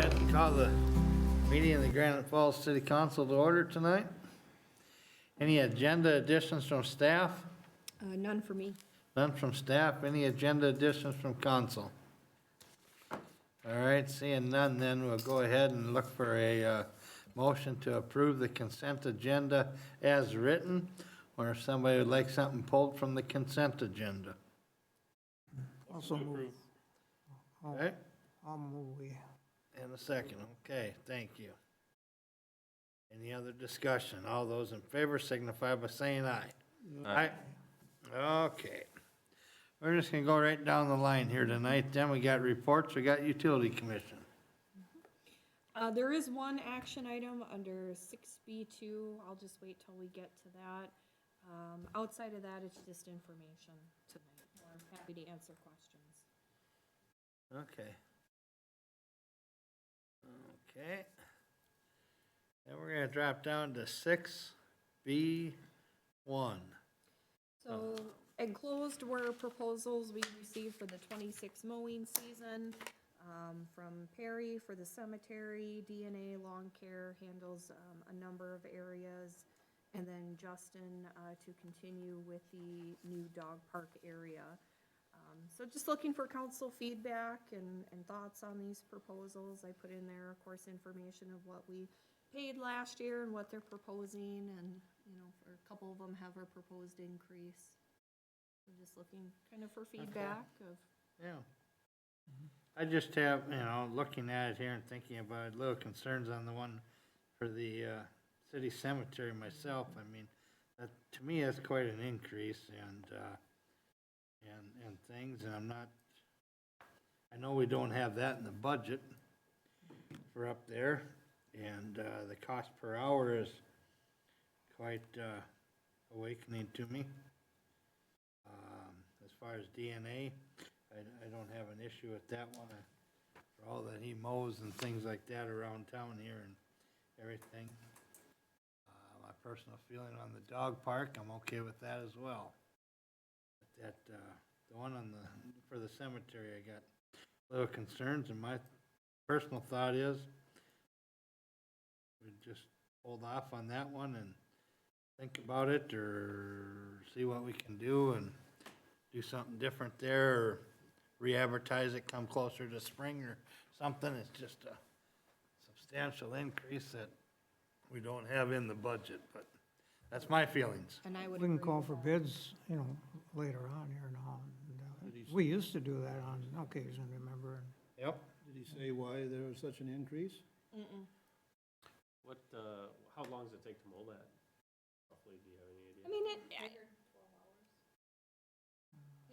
ahead and call the meeting of the Granite Falls City Council to order tonight. Any agenda additions from staff? None for me. None from staff. Any agenda additions from council? All right, seeing none, then we'll go ahead and look for a motion to approve the consent agenda as written, or if somebody would like something pulled from the consent agenda. Also move. All right, I'll move, we. in a second. Okay, thank you. Any other discussion? All those in favor signify by saying aye. Aye. Okay. We're just gonna go right down the line here tonight. Then we got reports, we got utility commission. There is one action item under 6B2. I'll just wait till we get to that. Outside of that, it's just information tonight. I'm happy to answer questions. Okay. Okay. Then we're gonna drop down to 6B1. So enclosed were proposals we received for the 26 mowing season, from Perry for the cemetery, DNA Lawn Care handles, a number of areas, and then Justin, to continue with the new dog park area. So just looking for council feedback and thoughts on these proposals. I put in there, of course, information of what we paid last year and what they're proposing, and, you know, for a couple of them have a proposed increase. I'm just looking kind of for feedback of, Yeah. I just have, you know, looking at it here and thinking about it, little concerns on the one for the city cemetery myself. I mean, that, to me, that's quite an increase and things, and I'm not, I know we don't have that in the budget for up there, and the cost per hour is quite awakening to me. As far as DNA, I don't have an issue with that one, for all that he mows and things like that around town here and everything. My personal feeling on the dog park, I'm okay with that as well. But that, the one on the, for the cemetery, I got little concerns, and my personal thought is we just hold off on that one and think about it, or see what we can do and do something different there, or re-advertise it come closer to spring or something. It's just a substantial increase that we don't have in the budget, but that's my feelings. and I would We can agree call with for that. bids, you know, later on here now. And, we used to do that on occasion, remember? And Yep. Did he say why there was such an increase? Mm-mm. What, how long does it take to mow that? Roughly, do you have any idea? I mean,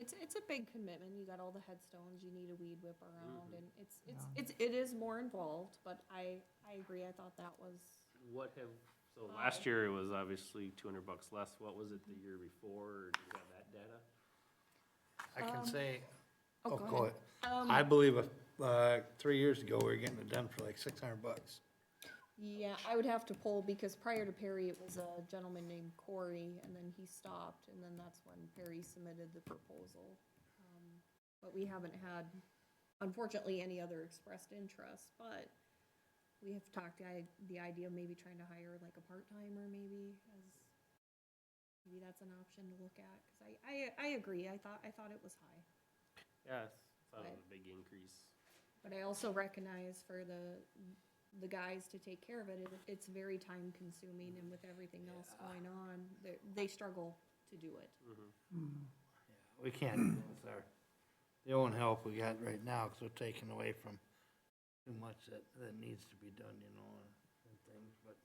it's a big commitment. You got all the headstones, you need a weed whip around, and it is more involved, but I agree. I thought that was, What have, so last year it was obviously $200 less. What was it the year before? Or do you have that data? I can say, oh, oh, go go ahead. ahead. I believe 3 years ago, we were getting it done for like $600. Yeah, I would have to pull, because prior to Perry, it was a gentleman named Corey, and then he stopped, and then that's when Perry submitted the proposal. But we haven't had, unfortunately, any other expressed interest, but we have talked, the idea of maybe trying to hire like a part-timer maybe, maybe that's an option to look at, because I agree, I thought it was high. Yeah, I thought it was a big increase. But I also recognize for the guys to take care of it, it's very time consuming, and with everything else going on, they struggle to do it. We can't, with the own help we got right now, because we're taking away from too much that needs to be done, you know, and things, but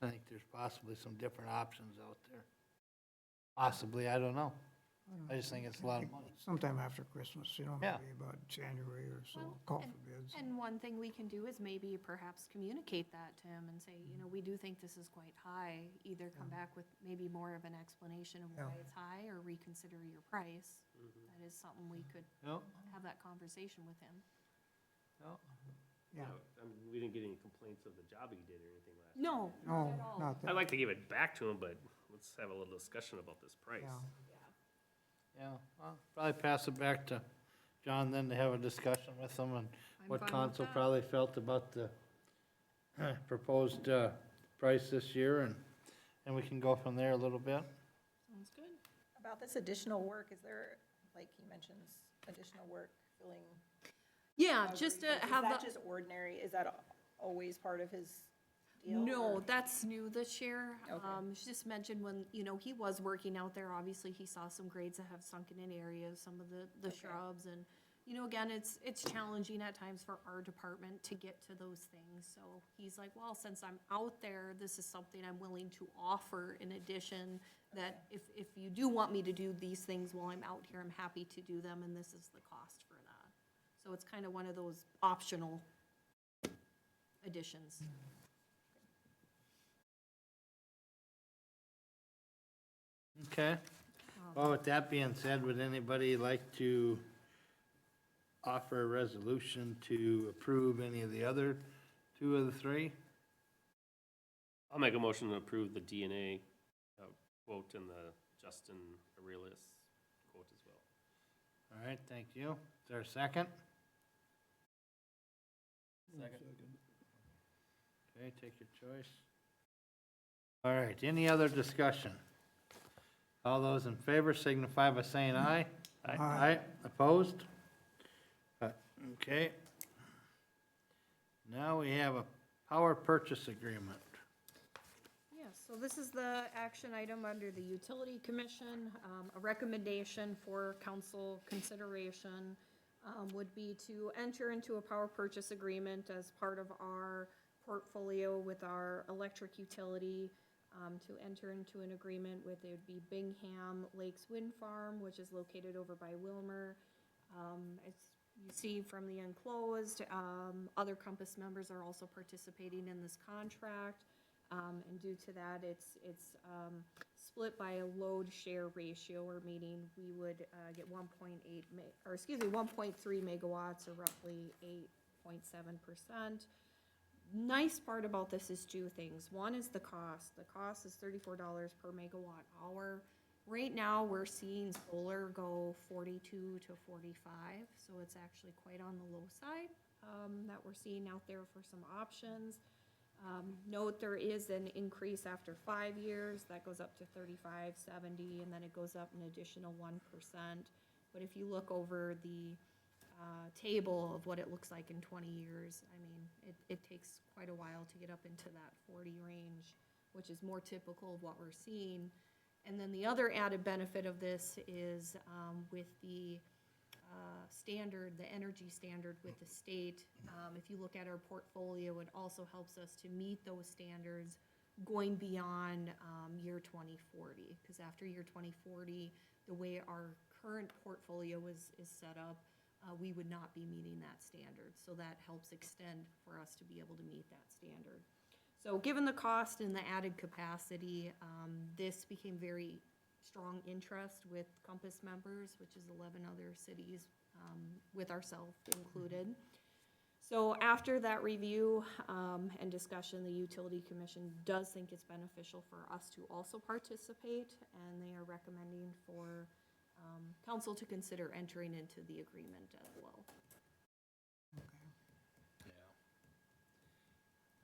I think there's possibly some different options out there. Possibly, I don't know. I just think it's a lot of money. sometime after Christmas, you know, Yeah. maybe about January or so, Well, call for bids. And one thing we can do is maybe perhaps communicate that to him and say, you know, we do think this is quite high. Either come back with maybe more of an explanation of why Yeah. it's high, or reconsider your price. That is something we could Yep, have that conversation with him. yep. Yeah, I mean, we didn't get any complaints of the job he did or anything last year. No, no, not at all. not that. I'd like to give it back to him, but let's have a little discussion about this price. Yeah. Yeah, well, probably pass it back to John then to have a discussion with them on I'm what fine with council that. probably felt about the proposed price this year, and we can go from there a little bit. Sounds good. About this additional work, is there, like he mentions, additional work filling? Yeah, just to have Is that the, just ordinary, is that always part of his deal? no, or- that's new this year. Okay. She just mentioned when, he was working out there, obviously he saw some grades that have sunken in areas, some of the Okay. shrubs, and, again, it's challenging at times for our department to get to those things, so he's like, well, since I'm out there, this is something I'm willing to offer in addition, that if you do want me to do these things while I'm out here, I'm happy to do them, and this is the cost for that. So it's kind of one of those optional additions. Okay. Well, with that being said, would anybody like to offer a resolution to approve any of the other two of the three? I'll make a motion to approve the DNA quote and the Justin Aurelius quote as well. All right, thank you. Is there a second? Second. Okay, take your choice. All right, any other discussion? All those in favor signify by saying aye. Aye. Aye, opposed? Okay. Now we have a power purchase agreement. Yes, so this is the action item under the Utility Commission. A recommendation for council consideration would be to enter into a power purchase agreement as part of our portfolio with our electric utility, to enter into an agreement with, it would be Bingham Lakes Wind Farm, which is located over by Wilmer. As you see from the enclosed, other Compass members are also participating in this contract. And due to that, it's split by a load share ratio, or meaning we would get 1.3 megawatts, or roughly 8.7%. Nice part about this is two things. One is the cost. The cost is $34 per megawatt hour. Right now, we're seeing solar go 42 to 45, so it's actually quite on the low side that we're seeing out there for some options. Note there is an increase after 5 years, that goes up to 35.70, and then it goes up an additional 1%. But if you look over the table of what it looks like in 20 years, I mean, it takes quite a while to get up into that 40 range, which is more typical of what we're seeing. And then the other added benefit of this is with the standard, the energy standard with the state, if you look at our portfolio, it also helps us to meet those standards going beyond year 2040. Because after year 2040, the way our current portfolio is set up, we would not be meeting that standard. So that helps extend for us to be able to meet that standard. So given the cost and the added capacity, this became very strong interest with Compass members, which is 11 other cities, with ourselves included. So after that review and discussion, the Utility Commission does think it's beneficial for us to also participate, and they are recommending for council to consider entering into the agreement as well. Yeah.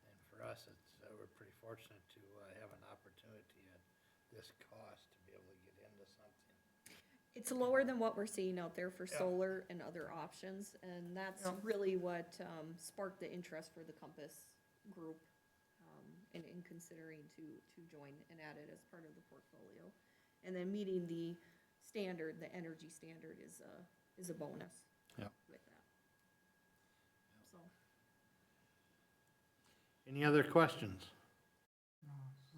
And for us, we're pretty fortunate to have an opportunity at this cost to be able to get into something. It's lower than what we're seeing out there for Yeah. solar and other options, and that's Yeah. really what sparked the interest for the Compass group in considering to join and add it as part of the portfolio. And then meeting the standard, the energy standard is a bonus Yeah. with that. So, Any other questions?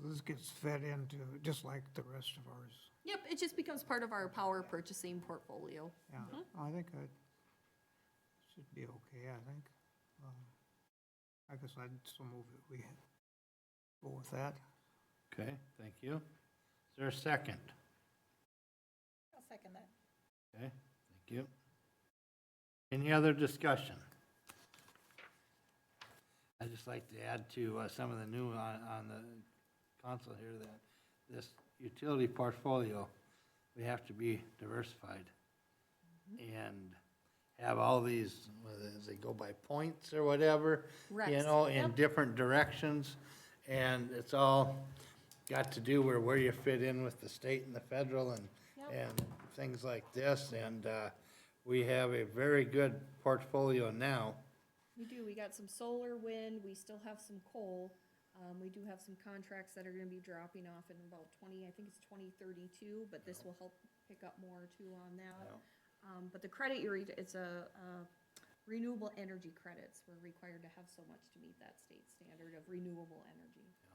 So this gets fed into, just like the rest of ours. yep, it just becomes part of our power purchasing portfolio. Yeah, I think that should be okay, I think. I guess I'd so move that we go with that. Okay, thank you. Is there a second? I'll second that. Okay, thank you. Any other discussion? I'd just like to add to some of the new on the console here that this utility portfolio, we have to be diversified. And have all these, they go by points or whatever, you Rex, know, in yep. different directions. And it's all got to do with where you fit in with the state and the federal and, Yep. and things like this. And, we have a very good portfolio now. We do, we got some solar, wind, we still have some coal. We do have some contracts that are gonna be dropping off in about 2032, but this will help pick up more too on that. But the credit it's a renewable energy credits. We're required to have so much to meet that state standard of renewable energy. So,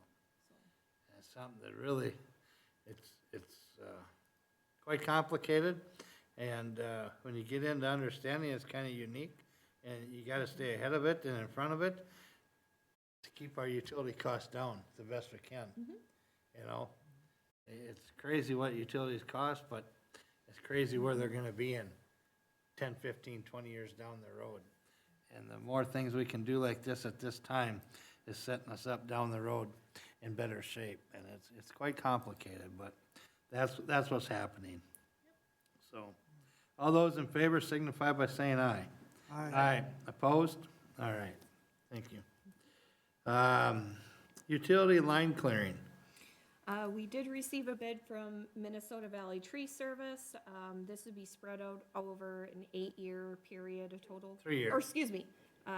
It's something that really, it's quite complicated. And when you get into understanding, it's kind of unique. And you got to stay ahead of it and in front of it to keep our utility costs down the best we can. You know, it's crazy what utilities cost, but it's crazy where they're gonna be in 10, 15, 20 years down the road. And the more things we can do like this at this time is setting us up down the road in better shape. And it's quite complicated, but that's what's happening. So, all those in favor signify by saying aye. Aye. Opposed? All right, thank you. Utility line clearing. we did receive a bid from Minnesota Valley Tree Service. This would be spread out over an 8-year period, a total. 3 years. Or, excuse me,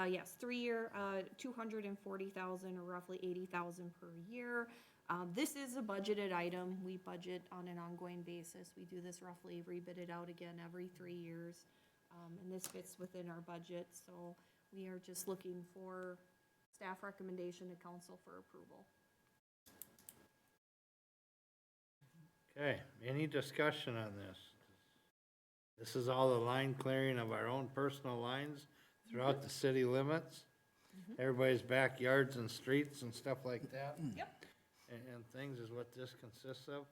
yes, 3-year, 240,000 or roughly 80,000 per year. This is a budgeted item. We budget on an ongoing basis. We do this roughly, rebid it out again every 3 years. And this fits within our budget, so we are just looking for staff recommendation to council for approval. Okay, any discussion on this? This is all the line clearing of our own personal lines throughout the city limits. Everybody's backyards and streets and stuff like that. Yep. And things is what this consists of.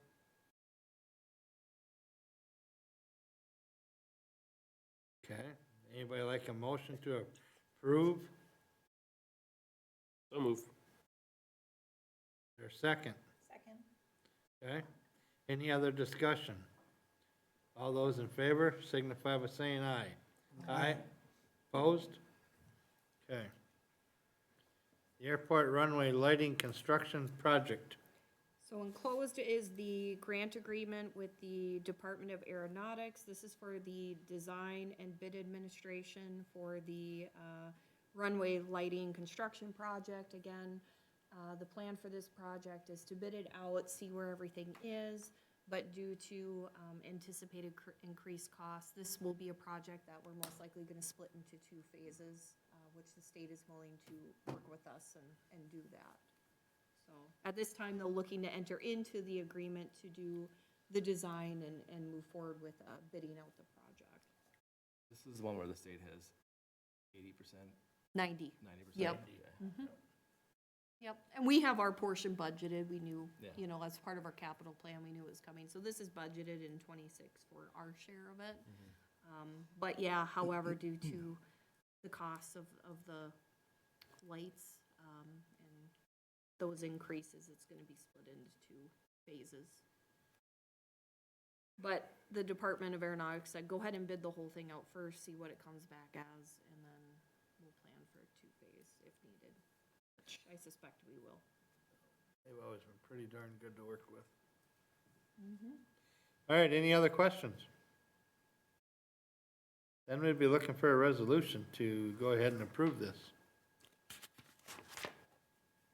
Okay, anybody like a motion to approve? So move. Or second? Second. Okay, any other discussion? All those in favor signify by saying aye. Aye. Opposed? Okay. The airport runway lighting construction project. So enclosed is the grant agreement with the Department of Aeronautics. This is for the design and bid administration for the runway lighting construction project. Again, the plan for this project is to bid it out, see where everything is, but due to anticipated increased costs, this will be a project that we're most likely gonna split into 2 phases, which the state is willing to work with us and do that. So at this time, they're looking to enter into the agreement to do the design and move forward with bidding out the project. This is the one where the state has 80%, 90. 90%? Yep. Okay. Yep, and we have our portion budgeted, we knew, Yeah. you know, as part of our capital plan, we knew it was coming, so this is budgeted in 26 for our share of it. But yeah, however, due to the costs of the lights, and those increases, it's gonna be split into 2 phases. But the Department of Aeronautics said, go ahead and bid the whole thing out first, see what it comes back as, and then we'll plan for a 2-phase if needed, which I suspect we will. They've always been pretty darn good to work with. All right, any other questions? Then we'd be looking for a resolution to go ahead and approve this.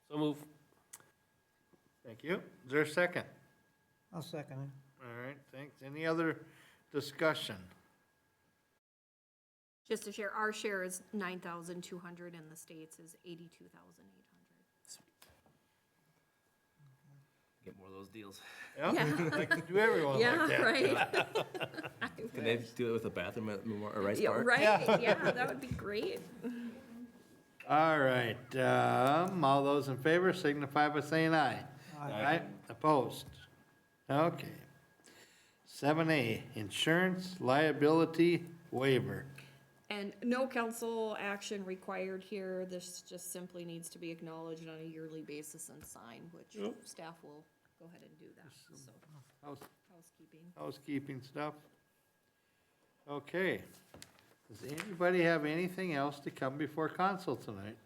So move. Thank you. Is there a second? I'll second it. All right, thanks. Any other discussion? Just to share, our share is 9,200 and the state's is 82,800. Get more of those deals. Yeah, like to do everyone like Yeah, that. right. Can they do it with a bathroom at Rice Yeah, Park? right, yeah, that would be great. All right, all those in favor signify by saying aye. Aye. Opposed? Okay. 7A, insurance liability waiver. And no council action required here, this just simply needs to be acknowledged on a yearly basis and signed, which staff will go ahead and do that, so, House- housekeeping. Housekeeping stuff. Okay. Does anybody have anything else to come before council tonight?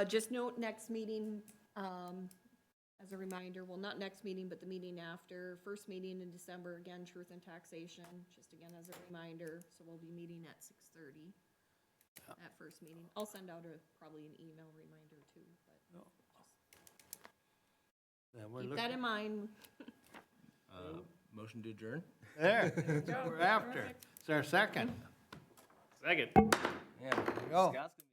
Just note next meeting, as a reminder, well, not next meeting, but the meeting after, first meeting in December, again, truth and taxation, just again as a reminder, so we'll be meeting at 6:30. That first meeting. I'll send out probably an email reminder too, but Then we're keep looking- that in mind. Motion to adjourn? There, that's what we're after. Is there a second? Second. Yeah. There you go. Scott's gonna-